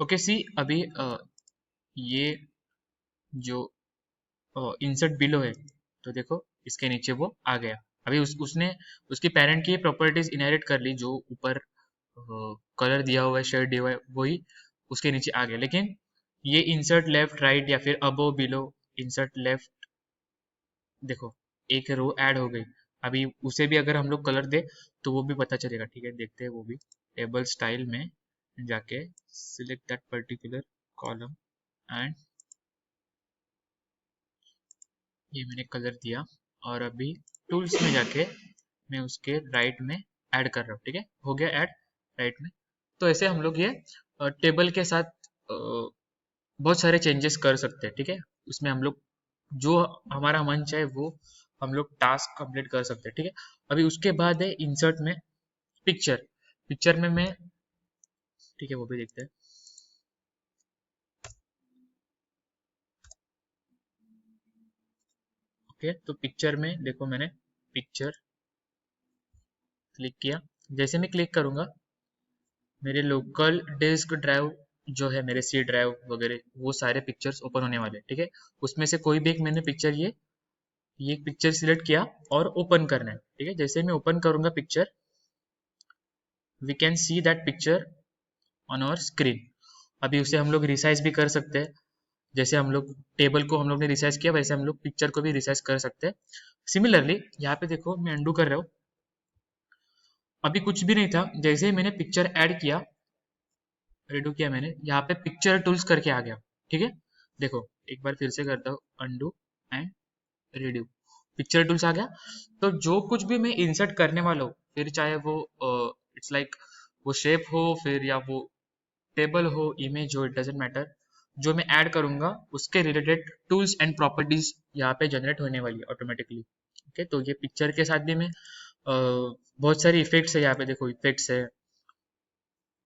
Okay सी अभी ये जो इंसर्ट बिलो है, तो देखो इसके नीचे वो आ गया। अभी उसने उसकी पेरेंट की प्रॉपर्टीज इनहेरिट कर ली, जो ऊपर कलर दिया हुआ है, शेड दिया हुआ है, वही उसके नीचे आ गया। लेकिन ये इंसर्ट लेफ्ट राइट या फिर अबो बिलो, इंसर्ट लेफ्ट, देखो एक रो ऐड हो गई। अभी उसे भी अगर हम लोग कलर दे तो वो भी पता चलेगा। ठीक है, देखते हैं वो भी। टेबल स्टाइल में जाके select that particular column and ये मैंने कलर दिया। और अभी टूल्स में जाके मैं उसके राइट में ऐड कर रहा हूँ। ठीक है, हो गया ऐड राइट में। तो ऐसे हम लोग ये टेबल के साथ बहुत सारे चेंजेस कर सकते हैं। ठीक है, उसमें हम लोग जो हमारा मन चाहे वो हम लोग टास्क कंप्लीट कर सकते हैं। ठीक है, अभी उसके बाद है इंसर्ट में पिक्चर। पिक्चर में मैं, ठीक है वो भी देखते हैं। ओके, तो पिक्चर में देखो मैंने पिक्चर क्लिक किया। जैसे मैं क्लिक करूंगा मेरे लोकल डिस्क ड्राइव जो है, मेरे सी ड्राइव वगैरह, वो सारे पिक्चर्स ओपन होने वाले हैं। ठीक है, उसमें से कोई भी एक मैंने पिक्चर ये एक पिक्चर सिलेक्ट किया और ओपन करना है। ठीक है, जैसे मैं ओपन करूंगा picture, we can see that picture on our screen. अभी उसे हम लोग रिसाइज भी कर सकते हैं। जैसे हम लोग टेबल को हम लोग ने रिसाइज किया, वैसे हम लोग पिक्चर को भी रिसाइज कर सकते हैं। सिमिलरली यहाँ पे देखो मैं अंडू कर रहा हूँ। अभी कुछ भी नहीं था, जैसे ही मैंने पिक्चर ऐड किया, रेडो किया मैंने, यहाँ पे पिक्चर टूल्स करके आ गया। ठीक है, देखो एक बार फिर से करता हूँ, undo and redo, picture tools आ गया। तो जो कुछ भी मैं इंसर्ट करने वाला हूँ, फिर चाहे वो इट्स लाइक वो शेप हो, फिर या वो टेबल हो, इमेज हो, इट डजेंट मैटर, जो मैं ऐड करूंगा उसके रिलेटेड टूल्स एंड प्रॉपर्टीज यहाँ पे जनरेट होने वाली है ऑटोमेटिकली। ओके, तो ये पिक्चर के साथ भी मैं बहुत सारी इफेक्ट्स है। यहाँ पे देखो इफेक्ट्स है,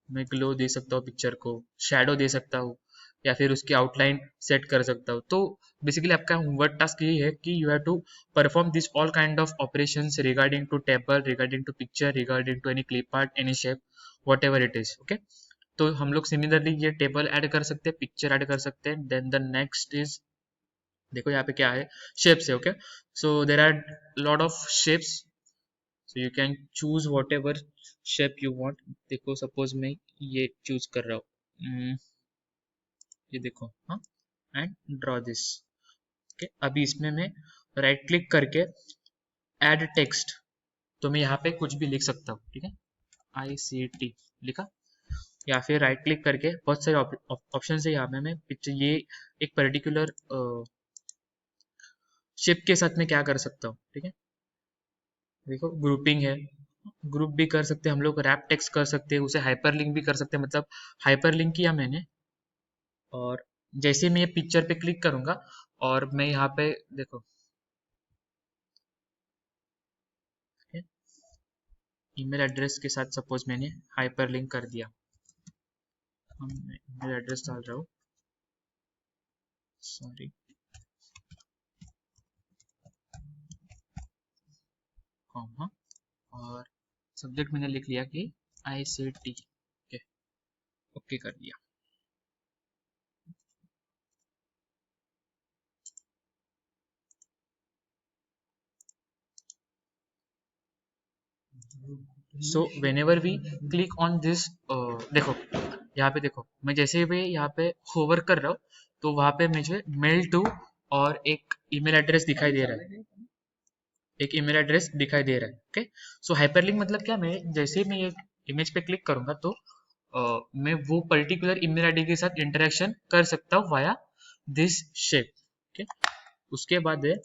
मैं ग्लो दे सकता हूँ पिक्चर को, शैडो दे सकता हूँ, या फिर उसकी आउटलाइन सेट कर सकता हूँ। तो बेसिकली आपका होमवर्क टास्क यही है कि you have to perform this all kind of operations regarding to table, regarding to picture, regarding to any clip art, any shape, whatever it is. Okay, तो हम लोग सिमिलरली ये table add कर सकते हैं, पिक्चर ऐड कर सकते हैं। देन द नेक्स्ट इज, देखो यहाँ पे क्या है, शेप्स है। Okay, so there are lot of shapes, so you can choose whatever shape you want. देखो सपोज मैं ये चूज कर रहा हूँ, ये देखो, हाँ, एंड ड्रॉ दिस। ओके, अभी इसमें मैं राइट क्लिक करके ऐड टेक्स्ट, तो मैं यहाँ पे कुछ भी लिख सकता हूँ। ठीक है, ICT लिखा, या फिर राइट क्लिक करके बहुत सारे ऑप्शन है यहाँ पे, मैं पिक्चर ये एक पर्टिकुलर शेप के साथ में क्या कर सकता हूँ। ठीक है, देखो ग्रुपिंग है, ग्रुप भी कर सकते हैं हम लोग, रैप टेक्स्ट कर सकते हैं, उसे हाइपरलिंक भी कर सकते हैं। मतलब हाइपरलिंक किया मैंने, और जैसे मैं ये पिक्चर पे क्लिक करूंगा और मैं यहाँ पे देखो ईमेल एड्रेस के साथ सपोज मैंने हाइपरलिंक कर दिया, हम ईमेल एड्रेस डाल रहा हूँ, सॉरी, कॉमा, और सब्जेक्ट मैंने लिख लिया कि ICT। ओके, ओके कर दिया। So whenever we click on this, देखो यहाँ पे देखो, मैं जैसे भी यहाँ पे होवर कर रहा हूँ तो वहां पे मुझे मेल टू और एक ईमेल एड्रेस दिखाई दे रहा है, एक ईमेल एड्रेस दिखाई दे रहा है। ओके, सो हाइपरलिंक मतलब क्या, मैं जैसे ही मैं ये इमेज पे क्लिक करूंगा तो मैं वो पर्टिकुलर ईमेल आईडी के साथ इंटरेक्शन कर सकता हूँ वाया दिस शेप। ओके, उसके बाद है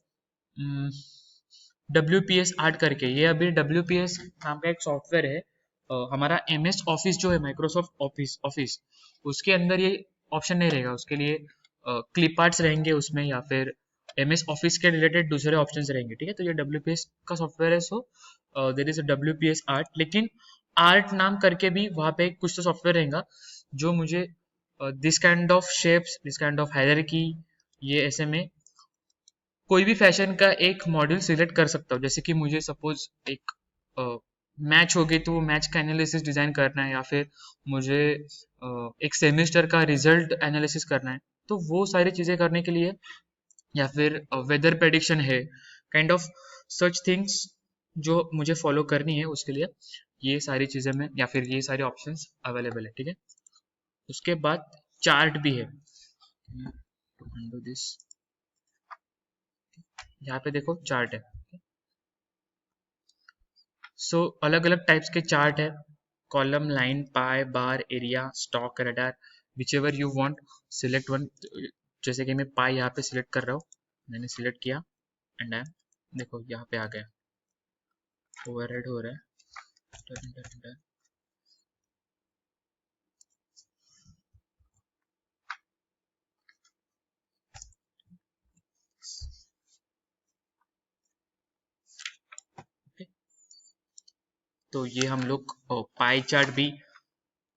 WPS आर्ट करके, ये अभी WPS नाम का एक सॉफ्टवेयर है। हमारा MS ऑफिस जो है, माइक्रोसॉफ्ट ऑफिस ऑफिस, उसके अंदर ये ऑप्शन नहीं रहेगा। उसके लिए क्लिप आर्ट्स रहेंगे उसमें, या फिर MS ऑफिस के रिलेटेड दूसरे ऑप्शंस रहेंगे। ठीक है, तो ये WPS का सॉफ्टवेयर है। So there is a WPS art, लेकिन आर्ट नाम करके भी वहाँ पे कुछ तो सॉफ्टवेयर रहेगा जो मुझे this kind of shapes, this kind of hierarchy, ये ऐसे में कोई भी फैशन का एक मॉड्यूल सिलेक्ट कर सकता हूँ। जैसे कि मुझे सपोज एक मैच होगी तो वो मैच का एनालिसिस डिजाइन करना है, या फिर मुझे एक सेमेस्टर का रिजल्ट एनालिसिस करना है, तो वो सारी चीजें करने के लिए, या फिर वेदर प्रेडिक्शन है, काइंड ऑफ सच थिंग्स जो मुझे फॉलो करनी है, उसके लिए ये सारी चीजें में, या फिर ये सारे ऑप्शंस अवेलेबल है, ठीक है। उसके बाद चार्ट भी है, to undo this, यहाँ पे देखो चार्ट है। सो अलग अलग टाइप्स के चार्ट है, column, line, pi, bar, area, stock, radar, which ever you want, select one. जैसे कि मैं पाई यहाँ पे सिलेक्ट कर रहा हूँ, मैंने सिलेक्ट किया एंड आई, देखो यहाँ पे आ गया, ओवरराइड हो रहा है। Done, done, done. Okay, तो ये हम लोग पाई चार्ट भी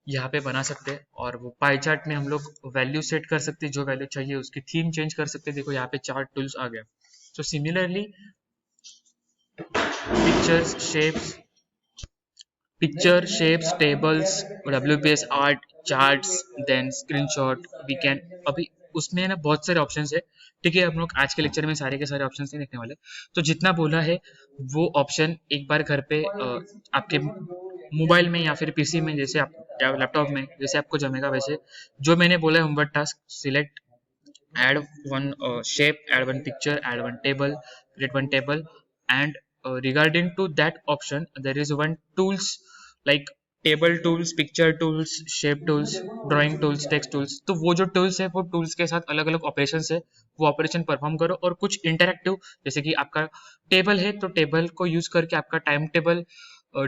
यहाँ पे बना सकते हैं, और वो पाई चार्ट में हम लोग वैल्यू सेट कर सकते हैं, जो वैल्यू चाहिए उसकी थीम चेंज कर सकते हैं। देखो यहाँ पे चार्ट टूल्स आ गया। So similarly pictures, shapes, picture, shapes, tables, WPS art, charts, then screenshot, we can, अभी उसमें ना बहुत सारे ऑप्शंस है, ठीक है। हम लोग आज के लेक्चर में सारे के सारे ऑप्शंस नहीं देखने वाले, तो जितना बोला है वो ऑप्शन एक बार घर पे आपके मोबाइल में या फिर पीसी में, जैसे आप, या लैपटॉप में, जैसे आपको जमेगा वैसे, जो मैंने बोला है homework task, select, add one shape, add one picture, add one table, create one table, and regarding to that option there is one tools like table tools, picture tools, shape tools, drawing tools, text tools. तो वो जो tools है वो tools के साथ अलग अलग operation है, वो ऑपरेशन परफॉर्म करो। और कुछ इंटरेक्टिव, जैसे कि आपका टेबल है तो टेबल को यूज करके आपका टाइम टेबल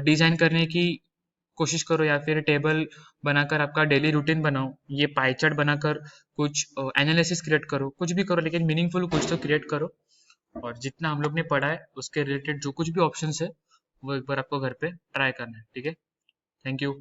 डिजाइन करने की कोशिश करो, या फिर टेबल बनाकर आपका डेली रूटीन बनाओ। ये पाई चार्ट बनाकर कुछ एनालिसिस क्रिएट करो, कुछ भी करो, लेकिन मीनिंगफुल कुछ तो क्रिएट करो। और जितना हम लोग ने पढ़ा है उसके रिलेटेड जो कुछ भी ऑप्शंस है वो एक बार आपको घर पे ट्राई करना है, ठीक है। Thank you.